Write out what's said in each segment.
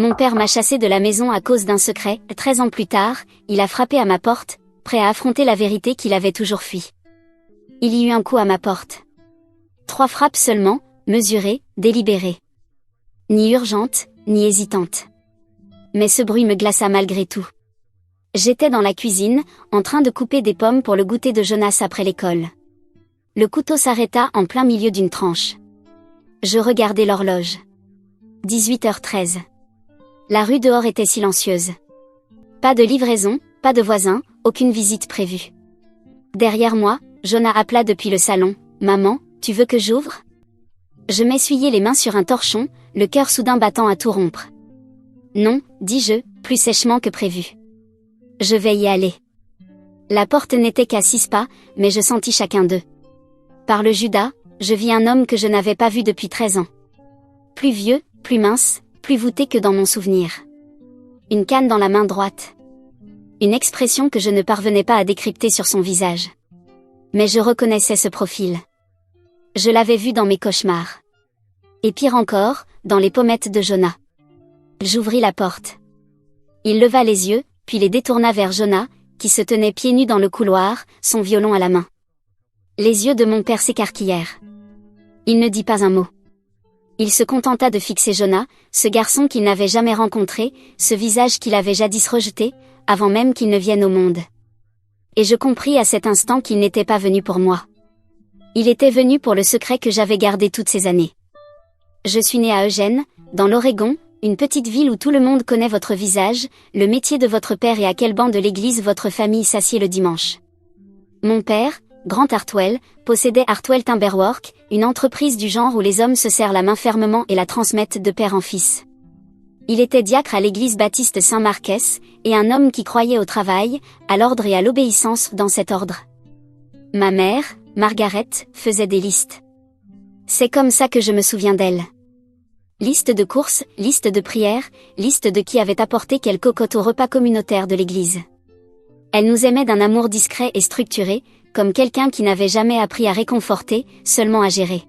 Mon père m'a chassé de la maison à cause d'un secret. 13 ans plus tard, il a frappé à ma porte, prêt à affronter la vérité qu'il avait toujours fui. Il y eut un coup à ma porte. 3 frappes seulement, mesurées, délibérées. Ni urgentes, ni hésitantes. Mais ce bruit me glaça malgré tout. J'étais dans la cuisine, en train de couper des pommes pour le goûter de Jonas après l'école. Le couteau s'arrêta en plein milieu d'une tranche. Je regardai l'horloge. 18h13. La rue dehors était silencieuse. Pas de livraison, pas de voisins, aucune visite prévue. Derrière moi, Jonas appela depuis le salon. « Maman, tu veux que j'ouvre ?» Je m'essuyai les mains sur un torchon, le cœur soudain battant à tout rompre. « Non, dis-je, plus sèchement que prévu. Je vais y aller. » La porte n'était qu'à 6 pas, mais je sentis chacun d'eux. Par le Judas, je vis un homme que je n'avais pas vu depuis 13 ans. Plus vieux, plus mince, plus voûté que dans mon souvenir. Une canne dans la main droite. Une expression que je ne parvenais pas à décrypter sur son visage. Mais je reconnaissais ce profil. Je l'avais vu dans mes cauchemars. Et pire encore, dans les pommettes de Jonas. J'ouvris la porte. Il leva les yeux, puis les détourna vers Jonas, qui se tenait pieds nus dans le couloir, son violon à la main. Les yeux de mon père s'écarquillèrent. Il ne dit pas un mot. Il se contenta de fixer Jonas, ce garçon qu'il n'avait jamais rencontré, ce visage qu'il avait jadis rejeté, avant même qu'il ne vienne au monde. Et je compris à cet instant qu'il n'était pas venu pour moi. Il était venu pour le secret que j'avais gardé toutes ces années. Je suis né à Eugene, dans l'Oregon, une petite ville où tout le monde connaît votre visage, le métier de votre père et à quel banc de l'église votre famille s'assied le dimanche. Mon père, Grant Hartwell, possédait Hartwell Timberwork, une entreprise du genre où les hommes se serrent la main fermement et la transmettent de père en fils. Il était diacre à l'église baptiste Saint-Marquès, et un homme qui croyait au travail, à l'ordre et à l'obéissance dans cet ordre. Ma mère, Margaret, faisait des listes. C'est comme ça que je me souviens d'elle. Liste de courses, liste de prières, liste de qui avait apporté quelle cocotte au repas communautaire de l'église. Elle nous aimait d'un amour discret et structuré, comme quelqu'un qui n'avait jamais appris à réconforter, seulement à gérer.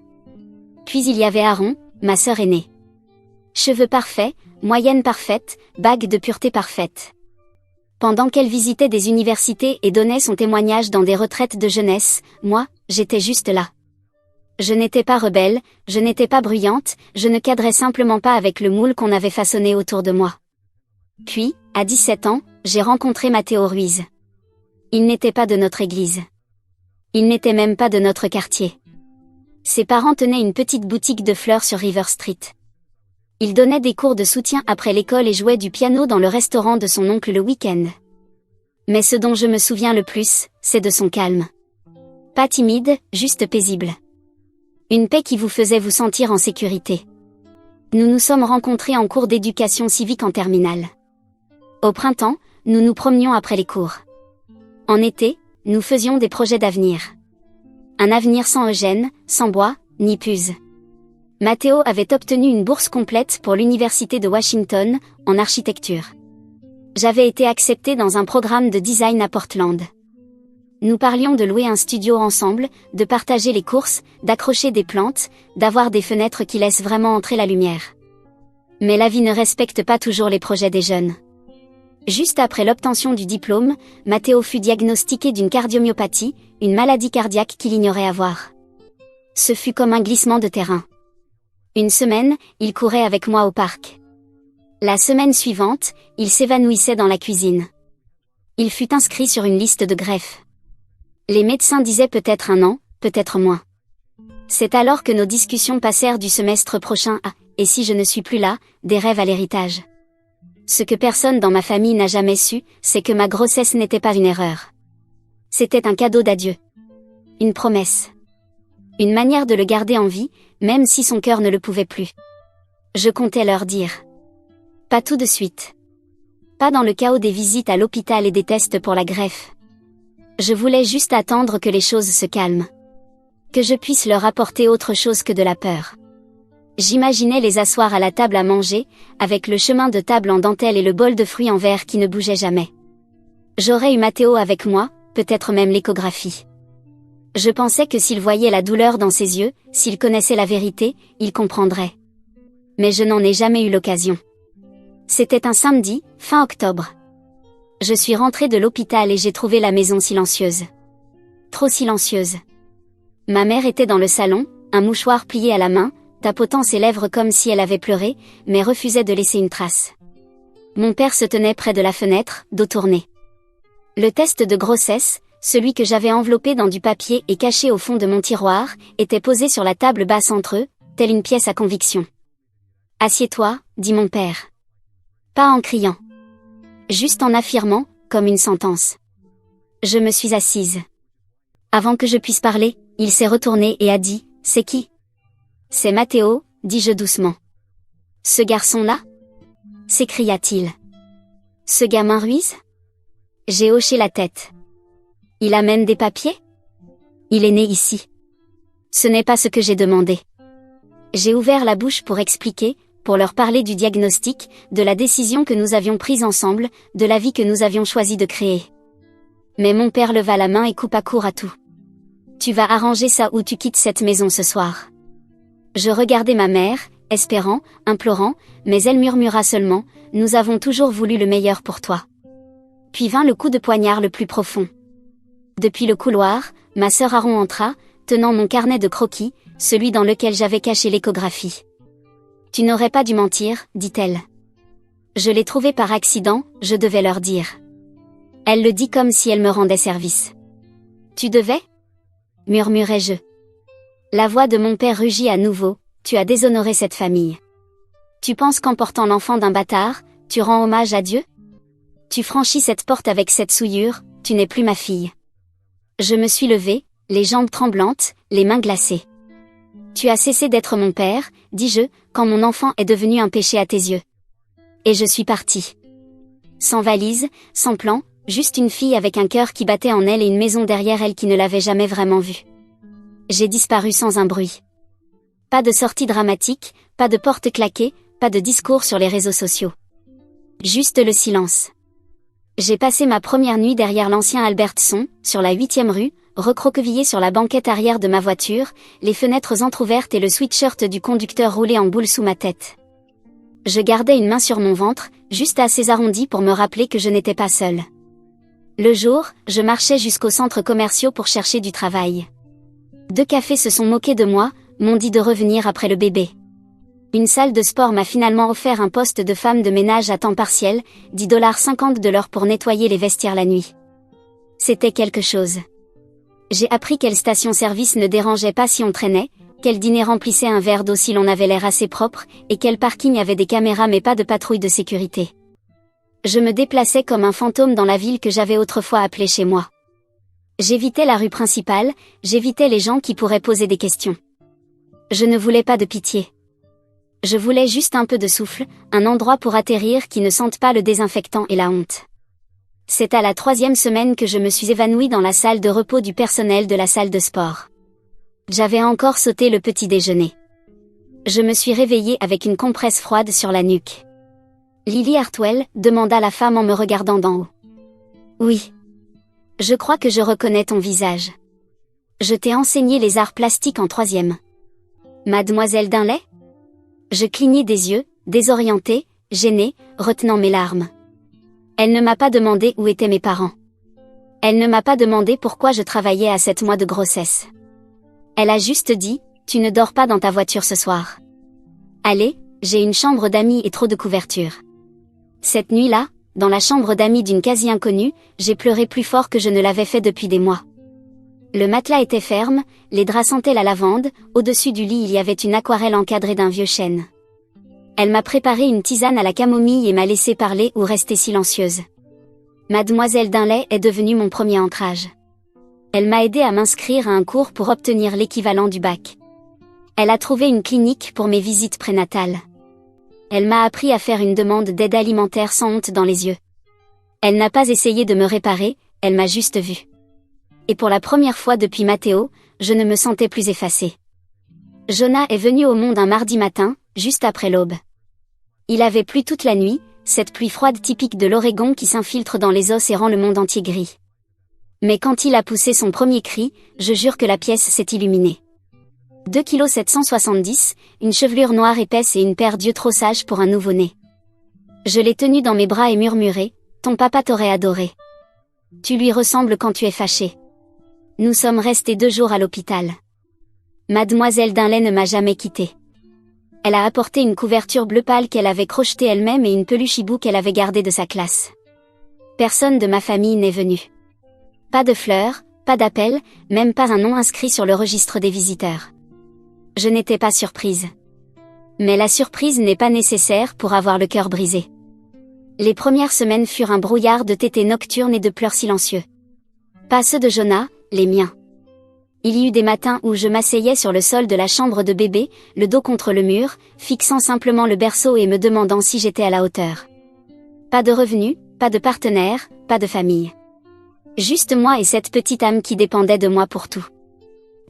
Puis il y avait Aaron, ma sœur aînée. Cheveux parfaits, moyenne parfaite, bague de pureté parfaite. Pendant qu'elle visitait des universités et donnait son témoignage dans des retraites de jeunesse, moi, j'étais juste là. Je n'étais pas rebelle, je n'étais pas bruyante, je ne cadrais simplement pas avec le moule qu'on avait façonné autour de moi. Puis, à 17 ans, j'ai rencontré Matteo Ruiz. Il n'était pas de notre église. Il n'était même pas de notre quartier. Ses parents tenaient une petite boutique de fleurs sur River Street. Il donnait des cours de soutien après l'école et jouait du piano dans le restaurant de son oncle le week-end. Mais ce dont je me souviens le plus, c'est de son calme. Pas timide, juste paisible. Une paix qui vous faisait vous sentir en sécurité. Nous nous sommes rencontrés en cours d'éducation civique en terminale. Au printemps, nous nous promenions après les cours. En été, nous faisions des projets d'avenir. Un avenir sans Eugène, sans bois, ni Puse. Matteo avait obtenu une bourse complète pour l'université de Washington, en architecture. J'avais été acceptée dans un programme de design à Portland. Nous parlions de louer un studio ensemble, de partager les courses, d'accrocher des plantes, d'avoir des fenêtres qui laissent vraiment entrer la lumière. Mais la vie ne respecte pas toujours les projets des jeunes. Juste après l'obtention du diplôme, Matteo fut diagnostiqué d'une cardiomyopathie, une maladie cardiaque qu'il ignorait avoir. Ce fut comme un glissement de terrain. Une semaine, il courait avec moi au parc. La semaine suivante, il s'évanouissait dans la cuisine. Il fut inscrit sur une liste de greffe. Les médecins disaient peut-être 1 an, peut-être moins. C'est alors que nos discussions passèrent du semestre prochain à « et si je ne suis plus là », des rêves à l'héritage. Ce que personne dans ma famille n'a jamais su, c'est que ma grossesse n'était pas une erreur. C'était un cadeau d'adieu. Une promesse. Une manière de le garder en vie, même si son cœur ne le pouvait plus. Je comptais leur dire. Pas tout de suite. Pas dans le chaos des visites à l'hôpital et des tests pour la greffe. Je voulais juste attendre que les choses se calment. Que je puisse leur apporter autre chose que de la peur. J'imaginais les asseoir à la table à manger, avec le chemin de table en dentelle et le bol de fruits en verre qui ne bougeait jamais. J'aurais eu Matteo avec moi, peut-être même l'échographie. Je pensais que s'il voyait la douleur dans ses yeux, s'il connaissait la vérité, il comprendrait. Mais je n'en ai jamais eu l'occasion. C'était un samedi, fin octobre. Je suis rentrée de l'hôpital et j'ai trouvé la maison silencieuse. Trop silencieuse. Ma mère était dans le salon, un mouchoir plié à la main, tapotant ses lèvres comme si elle avait pleuré, mais refusait de laisser une trace. Mon père se tenait près de la fenêtre, dos tourné. Le test de grossesse, celui que j'avais enveloppé dans du papier et caché au fond de mon tiroir, était posé sur la table basse entre eux, telle une pièce à conviction. « Assieds-toi », dit mon père. Pas en criant. Juste en affirmant, comme une sentence. Je me suis assise. Avant que je puisse parler, il s'est retourné et a dit « C'est qui ?»« C'est Matteo », dis-je doucement. « Ce garçon-là » s'écria-t-il. « Ce gamin Ruiz ?» J'ai hoché la tête. « Il amène des papiers ?»« Il est né ici. » Ce n'est pas ce que j'ai demandé. J'ai ouvert la bouche pour expliquer, pour leur parler du diagnostic, de la décision que nous avions prise ensemble, de la vie que nous avions choisi de créer. Mais mon père leva la main et coupa court à tout. « Tu vas arranger ça ou tu quittes cette maison ce soir. » Je regardai ma mère, espérant, implorant, mais elle murmura seulement « Nous avons toujours voulu le meilleur pour toi. » Puis vint le coup de poignard le plus profond. Depuis le couloir, ma sœur Aaron entra, tenant mon carnet de croquis, celui dans lequel j'avais caché l'échographie. « Tu n'aurais pas dû mentir, dit-elle. Je l'ai trouvé par accident, je devais leur dire. » Elle le dit comme si elle me rendait service. « Tu devais ?» murmurai-je. La voix de mon père rugit à nouveau, « Tu as déshonoré cette famille. Tu penses qu'en portant l'enfant d'un bâtard, tu rends hommage à Dieu ? Tu franchis cette porte avec cette souillure, tu n'es plus ma fille. » Je me suis levée, les jambes tremblantes, les mains glacées. « Tu as cessé d'être mon père, dis-je, quand mon enfant est devenu un péché à tes yeux. » Et je suis partie. Sans valise, sans plan, juste une fille avec un cœur qui battait en elle et une maison derrière elle qui ne l'avait jamais vraiment vue. J'ai disparu sans un bruit. Pas de sortie dramatique, pas de porte claquée, pas de discours sur les réseaux sociaux. Juste le silence. J'ai passé ma première nuit derrière l'ancien Albertson, sur la 8e rue, recroquevillé sur la banquette arrière de ma voiture, les fenêtres entr'ouvertes et le sweatshirt du conducteur roulé en boule sous ma tête. Je gardais une main sur mon ventre, juste assez arrondie pour me rappeler que je n'étais pas seule. Le jour, je marchais jusqu'aux centres commerciaux pour chercher du travail. 2 cafés se sont moqués de moi, m'ont dit de revenir après le bébé. Une salle de sport m'a finalement offert un poste de femme de ménage à temps partiel, $10,50 de l'heure pour nettoyer les vestiaires la nuit. C'était quelque chose. J'ai appris quelle station-service ne dérangeait pas si on traînait, quel dîner remplissait un verre d'eau si l'on avait l'air assez propre, et quel parking avait des caméras mais pas de patrouille de sécurité. Je me déplaçais comme un fantôme dans la ville que j'avais autrefois appelée chez moi. J'évitais la rue principale, j'évitais les gens qui pourraient poser des questions. Je ne voulais pas de pitié. Je voulais juste un peu de souffle, un endroit pour atterrir qui ne sente pas le désinfectant et la honte. C'est à la 3e semaine que je me suis évanouie dans la salle de repos du personnel de la salle de sport. J'avais encore sauté le petit déjeuner. Je me suis réveillée avec une compresse froide sur la nuque. « Lily Hartwell ?» demanda la femme en me regardant d'en haut. « Oui. Je crois que je reconnais ton visage. Je t'ai enseigné les arts plastiques en 3e. Mademoiselle Dinley ?» Je clignai des yeux, désorientée, gênée, retenant mes larmes. Elle ne m'a pas demandé où étaient mes parents. Elle ne m'a pas demandé pourquoi je travaillais à 7 mois de grossesse. Elle a juste dit, « Tu ne dors pas dans ta voiture ce soir. Allez, j'ai une chambre d'amis et trop de couverture. » Cette nuit-là, dans la chambre d'amis d'une quasi-inconnue, j'ai pleuré plus fort que je ne l'avais fait depuis des mois. Le matelas était ferme, les draps sentaient la lavande, au-dessus du lit il y avait une aquarelle encadrée d'un vieux chêne. Elle m'a préparé une tisane à la camomille et m'a laissé parler ou rester silencieuse. Mademoiselle Dinley est devenue mon premier ancrage. Elle m'a aidé à m'inscrire à un cours pour obtenir l'équivalent du bac. Elle a trouvé une clinique pour mes visites prénatales. Elle m'a appris à faire une demande d'aide alimentaire sans honte dans les yeux. Elle n'a pas essayé de me réparer, elle m'a juste vue. Et pour la première fois depuis Matteo, je ne me sentais plus effacée. Jonah est venu au monde un mardi matin, juste après l'aube. Il avait plu toute la nuit, cette pluie froide typique de l'Oregon qui s'infiltre dans les os et rend le monde entier gris. Mais quand il a poussé son premier cri, je jure que la pièce s'est illuminée. 2,770 kg, une chevelure noire épaisse et une paire d'yeux trop sages pour un nouveau-né. Je l'ai tenu dans mes bras et murmuré, ton papa t'aurait adoré. Tu lui ressembles quand tu es fâché. Nous sommes restés 2 jours à l'hôpital. Mademoiselle Dinley ne m'a jamais quitté. Elle a apporté une couverture bleu pâle qu'elle avait crochetée elle-même et une peluche hibou qu'elle avait gardée de sa classe. Personne de ma famille n'est venu. Pas de fleurs, pas d'appel, même pas un nom inscrit sur le registre des visiteurs. Je n'étais pas surprise. Mais la surprise n'est pas nécessaire pour avoir le cœur brisé. Les premières semaines furent un brouillard de tétés nocturnes et de pleurs silencieux. Pas ceux de Jonah, les miens. Il y eut des matins où je m'asseyais sur le sol de la chambre de bébé, le dos contre le mur, fixant simplement le berceau et me demandant si j'étais à la hauteur. Pas de revenus, pas de partenaire, pas de famille. Juste moi et cette petite âme qui dépendait de moi pour tout.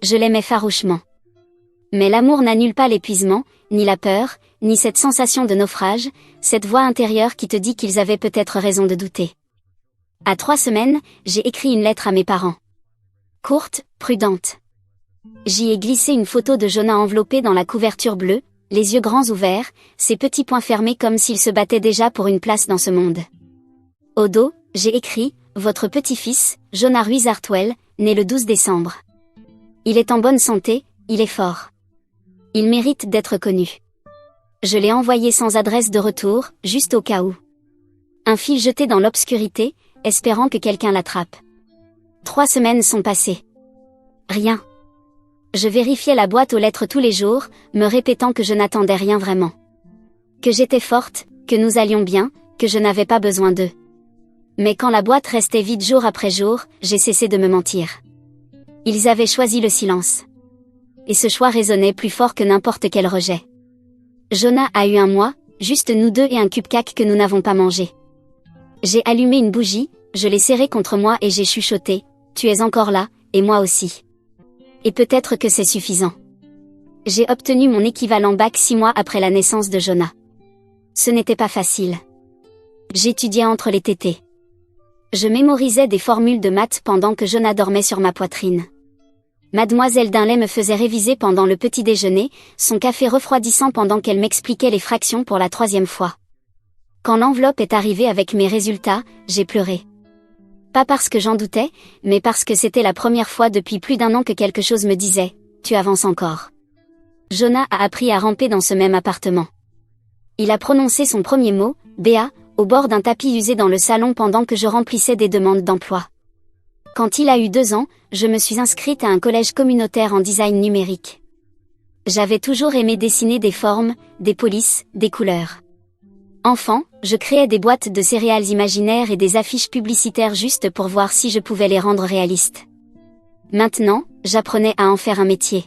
Je l'aimais farouchement. Mais l'amour n'annule pas l'épuisement, ni la peur, ni cette sensation de naufrage, cette voix intérieure qui te dit qu'ils avaient peut-être raison de douter. À 3 semaines, j'ai écrit une lettre à mes parents. Courte, prudente. J'y ai glissé une photo de Jonah enveloppé dans la couverture bleue, les yeux grands ouverts, ses petits poings fermés comme s'il se battait déjà pour une place dans ce monde. Au dos, j'ai écrit « Votre petit-fils, Jonah Ruiz Hartwell, né le 12 décembre. Il est en bonne santé, il est fort. Il mérite d'être connu. » Je l'ai envoyé sans adresse de retour, juste au cas où. Un fil jeté dans l'obscurité, espérant que quelqu'un l'attrape. 3 semaines sont passées. Rien. Je vérifiais la boîte aux lettres tous les jours, me répétant que je n'attendais rien vraiment. Que j'étais forte, que nous allions bien, que je n'avais pas besoin d'eux. Mais quand la boîte restait vide jour après jour, j'ai cessé de me mentir. Ils avaient choisi le silence. Et ce choix résonnait plus fort que n'importe quel rejet. Jonah a eu un mois, juste nous 2 et un cupcake que nous n'avons pas mangé. J'ai allumé une bougie, je l'ai serrée contre moi et j'ai chuchoté, « Tu es encore là, et moi aussi. » Et peut-être que c'est suffisant. J'ai obtenu mon équivalent bac 6 mois après la naissance de Jonah. Ce n'était pas facile. J'étudiais entre les tétés. Je mémorisais des formules de maths pendant que Jonah dormait sur ma poitrine. Mademoiselle Dinley me faisait réviser pendant le petit déjeuner, son café refroidissant pendant qu'elle m'expliquait les fractions pour la 3e fois. Quand l'enveloppe est arrivée avec mes résultats, j'ai pleuré. Pas parce que j'en doutais, mais parce que c'était la première fois depuis plus d'1 an que quelque chose me disait « Tu avances encore ». Jonah a appris à ramper dans ce même appartement. Il a prononcé son premier mot, « Béa », au bord d'un tapis usé dans le salon pendant que je remplissais des demandes d'emploi. Quand il a eu 2 ans, je me suis inscrite à un collège communautaire en design numérique. J'avais toujours aimé dessiner des formes, des polices, des couleurs. Enfant, je créais des boîtes de céréales imaginaires et des affiches publicitaires juste pour voir si je pouvais les rendre réalistes. Maintenant, j'apprenais à en faire un métier.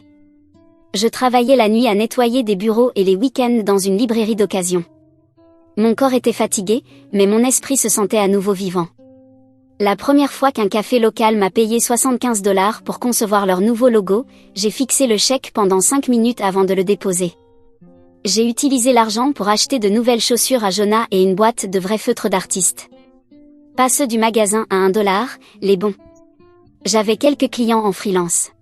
Je travaillais la nuit à nettoyer des bureaux et les week-ends dans une librairie d'occasion. Mon corps était fatigué, mais mon esprit se sentait à nouveau vivant. La première fois qu'un café local m'a payé 75 $ pour concevoir leur nouveau logo, j'ai fixé le chèque pendant 5 minutes avant de le déposer. J'ai utilisé l'argent pour acheter de nouvelles chaussures à Jonah et une boîte de vrais feutres d'artiste. Pas ceux du magasin à 1 $, les bons. J'avais quelques clients en freelance.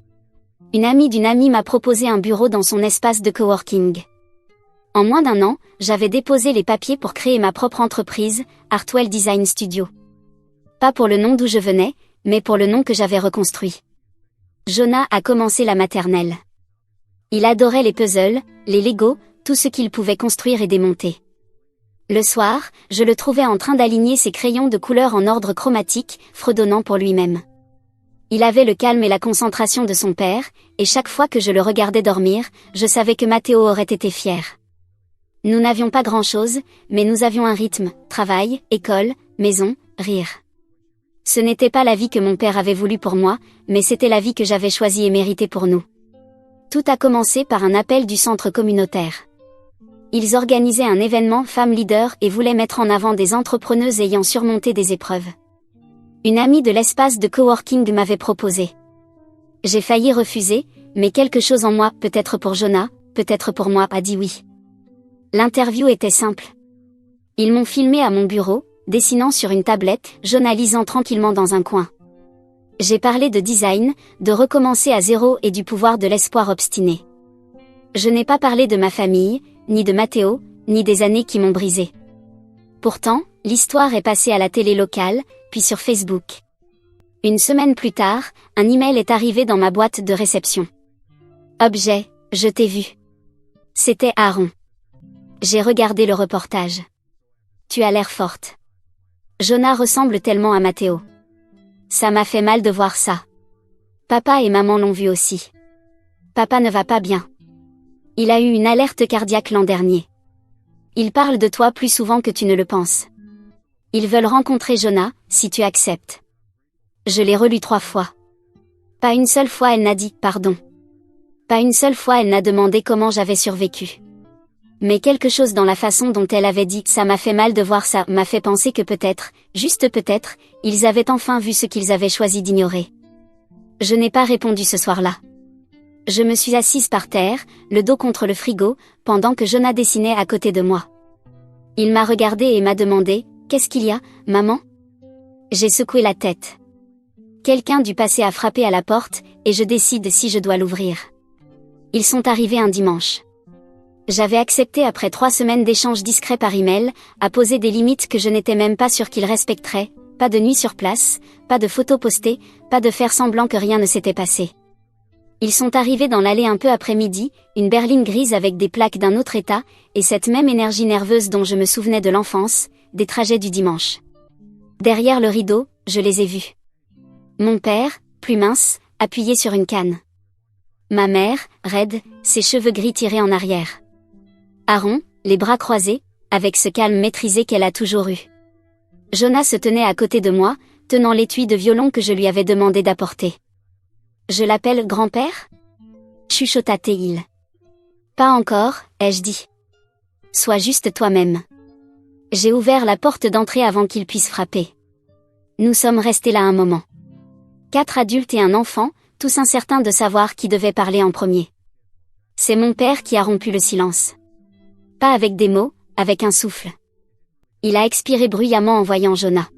Une amie d'une amie m'a proposé un bureau dans son espace de coworking. En moins d'1 an, j'avais déposé les papiers pour créer ma propre entreprise, Hartwell Design Studio. Pas pour le nom d'où je venais, mais pour le nom que j'avais reconstruit. Jonah a commencé la maternelle. Il adorait les puzzles, les Lego, tout ce qu'il pouvait construire et démonter. Le soir, je le trouvais en train d'aligner ses crayons de couleur en ordre chromatique, fredonnant pour lui-même. Il avait le calme et la concentration de son père, et chaque fois que je le regardais dormir, je savais que Mathéo aurait été fier. Nous n'avions pas grand-chose, mais nous avions un rythme, travail, école, maison, rire. Ce n'était pas la vie que mon père avait voulu pour moi, mais c'était la vie que j'avais choisie et méritée pour nous. Tout a commencé par un appel du centre communautaire. Ils organisaient un événement Femmes Leaders et voulaient mettre en avant des entrepreneuses ayant surmonté des épreuves. Une amie de l'espace de coworking m'avait proposé. J'ai failli refuser, mais quelque chose en moi, peut-être pour Jonah, peut-être pour moi, a dit oui. L'interview était simple. Ils m'ont filmé à mon bureau, dessinant sur une tablette, Jonah lisant tranquillement dans un coin. J'ai parlé de design, de recommencer à zéro et du pouvoir de l'espoir obstiné. Je n'ai pas parlé de ma famille, ni de Mathéo, ni des années qui m'ont brisé. Pourtant, l'histoire est passée à la télé locale, puis sur Facebook. Une semaine plus tard, un email est arrivé dans ma boîte de réception. Objet, je t'ai vu. C'était Aaron. J'ai regardé le reportage. Tu as l'air forte. Jonah ressemble tellement à Matteo. Ça m'a fait mal de voir ça. Papa et maman l'ont vu aussi. Papa ne va pas bien. Il a eu une alerte cardiaque l'an dernier. Ils parlent de toi plus souvent que tu ne le penses. Ils veulent rencontrer Jonah, si tu acceptes. Je l'ai relu 3 fois. Pas une seule fois elle n'a dit « pardon ». Pas une seule fois elle n'a demandé comment j'avais survécu. Mais quelque chose dans la façon dont elle avait dit « ça m'a fait mal de voir ça » m'a fait penser que peut-être, juste peut-être, ils avaient enfin vu ce qu'ils avaient choisi d'ignorer. Je n'ai pas répondu ce soir-là. Je me suis assise par terre, le dos contre le frigo, pendant que Jonah dessinait à côté de moi. Il m'a regardé et m'a demandé « Qu'est-ce qu'il y a, maman ?» J'ai secoué la tête. Quelqu'un du passé a frappé à la porte, et je décide si je dois l'ouvrir. Ils sont arrivés un dimanche. J'avais accepté après 3 semaines d'échanges discrets par email, à poser des limites que je n'étais même pas sûre qu'ils respecteraient, pas de nuit sur place, pas de photos postées, pas de faire semblant que rien ne s'était passé. Ils sont arrivés dans l'allée un peu après-midi, une berline grise avec des plaques d'un autre état, et cette même énergie nerveuse dont je me souvenais de l'enfance, des trajets du dimanche. Derrière le rideau, je les ai vus. Mon père, plus mince, appuyé sur une canne. Ma mère, raide, ses cheveux gris tirés en arrière. Aaron, les bras croisés, avec ce calme maîtrisé qu'elle a toujours eu. Jonah se tenait à côté de moi, tenant l'étui de violon que je lui avais demandé d'apporter. Je l'appelle grand-père ? Chuchota Théil. Pas encore, ai-je dit. Sois juste toi-même. J'ai ouvert la porte d'entrée avant qu'il puisse frapper. Nous sommes restés là un moment. 4 adultes et un enfant, tous incertains de savoir qui devait parler en premier. C'est mon père qui a rompu le silence. Pas avec des mots, avec un souffle. Il a expiré bruyamment en voyant Jonah.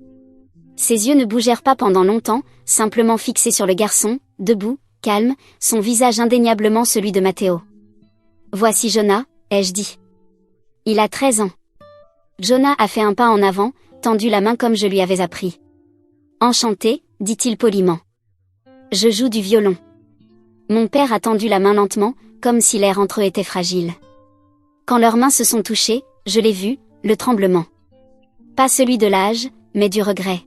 Ses yeux ne bougèrent pas pendant longtemps, simplement fixés sur le garçon, debout, calme, son visage indéniablement celui de Matteo. Voici Jonah, ai-je dit. Il a 13 ans. Jonah a fait un pas en avant, tendu la main comme je lui avais appris. Enchanté, dit-il poliment. Je joue du violon. Mon père a tendu la main lentement, comme si l'air entre eux était fragile. Quand leurs mains se sont touchées, je l'ai vu, le tremblement. Pas celui de l'âge, mais du regret.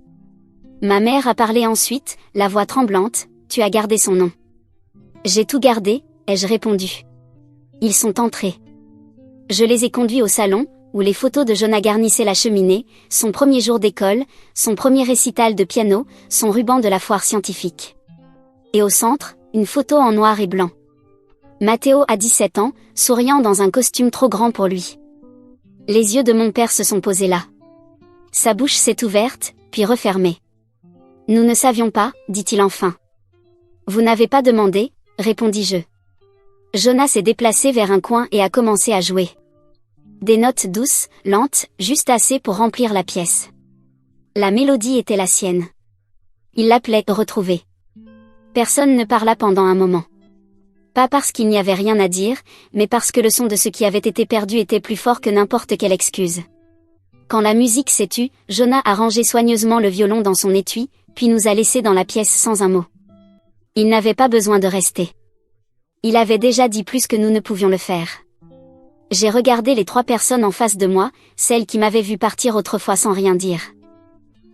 Ma mère a parlé ensuite, la voix tremblante, tu as gardé son nom. J'ai tout gardé, ai-je répondu. Ils sont entrés. Je les ai conduits au salon, où les photos de Jonah garnissaient la cheminée, son premier jour d'école, son premier récital de piano, son ruban de la foire scientifique. Et au centre, une photo en noir et blanc. Matteo a 17 ans, souriant dans un costume trop grand pour lui. Les yeux de mon père se sont posés là. Sa bouche s'est ouverte, puis refermée. Nous ne savions pas, dit-il enfin. Vous n'avez pas demandé, répondis-je. Jonah s'est déplacé vers un coin et a commencé à jouer. Des notes douces, lentes, juste assez pour remplir la pièce. La mélodie était la sienne. Il l'appelait « retrouver ». Personne ne parla pendant un moment. Pas parce qu'il n'y avait rien à dire, mais parce que le son de ce qui avait été perdu était plus fort que n'importe quelle excuse. Quand la musique s'est tue, Jonah a rangé soigneusement le violon dans son étui, puis nous a laissés dans la pièce sans un mot. Il n'avait pas besoin de rester. Il avait déjà dit plus que nous ne pouvions le faire. J'ai regardé les 3 personnes en face de moi, celles qui m'avaient vu partir autrefois sans rien dire.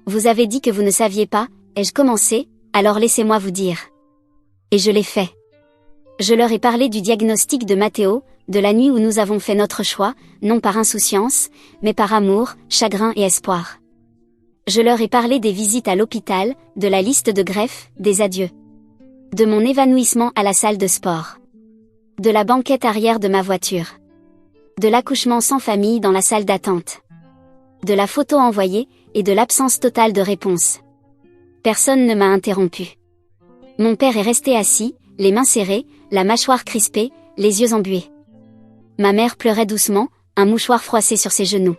Vous avez dit que vous ne saviez pas, ai-je commencé, alors laissez-moi vous dire. Et je l'ai fait. Je leur ai parlé du diagnostic de Matteo, de la nuit où nous avons fait notre choix, non par insouciance, mais par amour, chagrin et espoir. Je leur ai parlé des visites à l'hôpital, de la liste de greffes, des adieux. De mon évanouissement à la salle de sport. De la banquette arrière de ma voiture. De l'accouchement sans famille dans la salle d'attente. De la photo envoyée, et de l'absence totale de réponse. Personne ne m'a interrompu. Mon père est resté assis, les mains serrées, la mâchoire crispée, les yeux embués. Ma mère pleurait doucement, un mouchoir froissé sur ses genoux.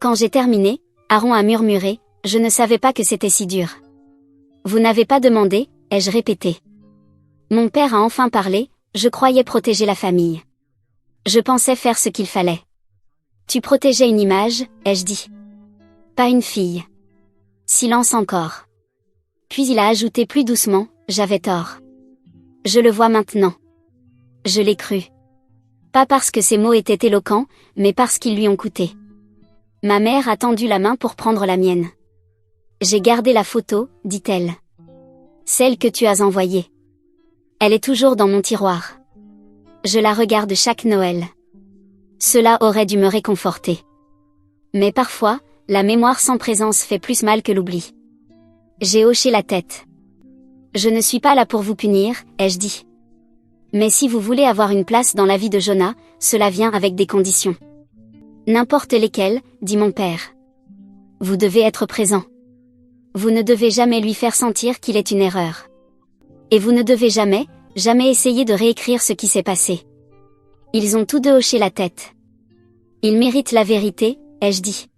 Quand j'ai terminé, Aaron a murmuré, « Je ne savais pas que c'était si dur. » Vous n'avez pas demandé, ai-je répété. Mon père a enfin parlé, je croyais protéger la famille. Je pensais faire ce qu'il fallait. Tu protégeais une image, ai-je dit. pas une fille. Silence encore. Puis il a ajouté plus doucement, j'avais tort. Je le vois maintenant. Je l'ai cru. Pas parce que ses mots étaient éloquents, mais parce qu'ils lui ont coûté. Ma mère a tendu la main pour prendre la mienne. J'ai gardé la photo, dit-elle. Celle que tu as envoyée. Elle est toujours dans mon tiroir. Je la regarde chaque Noël. Cela aurait dû me réconforter. Mais parfois, la mémoire sans présence fait plus mal que l'oubli. J'ai hoché la tête. Je ne suis pas là pour vous punir, ai-je dit. Mais si vous voulez avoir une place dans la vie de Jonah, cela vient avec des conditions. N'importe lesquelles, dit mon père. Vous devez être présent. Vous ne devez jamais lui faire sentir qu'il est une erreur. Et vous ne devez jamais, jamais essayer de réécrire ce qui s'est passé. Ils ont tous deux hoché la tête. Il mérite la vérité, ai-je dit.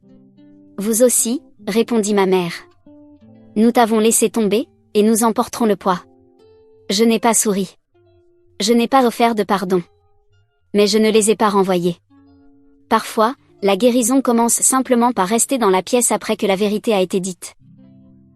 Vous aussi, répondit ma mère. Nous t'avons laissé tomber, et nous en porterons le poids. Je n'ai pas souri. Je n'ai pas offert de pardon. Mais je ne les ai pas renvoyés. Parfois, la guérison commence simplement par rester dans la pièce après que la vérité a été dite.